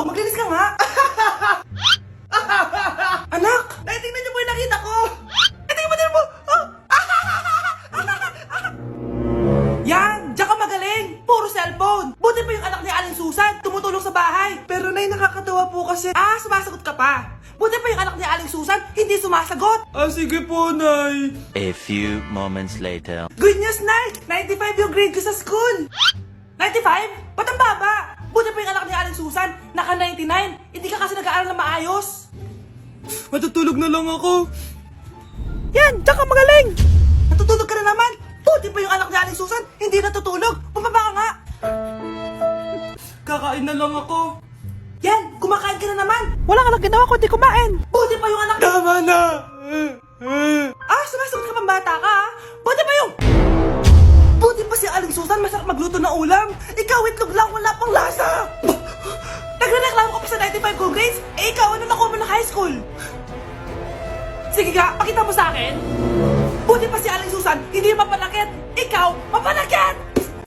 maglinis ka nga. Anak, naitingnan niyo po yung nakita ko. Tingnan mo din mo. Yan, diyan ka magaling. Puro cellphone. Buti pa yung anak ni Aling Susan, tumutulong sa bahay. Pero nay, nakakatawa po kasi. Sumasagot ka pa. Buti pa yung anak ni Aling Susan, hindi sumasagot. Sige po, Nay. A few moments later. Good news, Nay! 95 yung grade ko sa school! 95? Ba't ang baba? Buti pa yung anak ni Aling Susan, naka 99. Hindi ka kasi nag-aaral na maayos. Matutulog na lang ako. Yan, diyan ka magaling! Natutulog ka na naman! Buti pa yung anak ni Aling Susan, hindi natutulog. Pumaba ka nga! Kakain na lang ako. Yan, kumakain ka na naman! Wala ka lang ginawa kundi kumain! Buti pa yung anak... Tama na! Sumasagot ka pang bata ka, ha? Buti pa yung... Buti pa si Aling Susan, masarap magluto ng ulam. Ikaw, itlog lang, wala pang lasa. Nagrereklamo ka pa sa 95 good grades? Ikaw, ano nakuha mo ng high school? Sige ka, pakita mo sa akin. Buti pa si Aling Susan,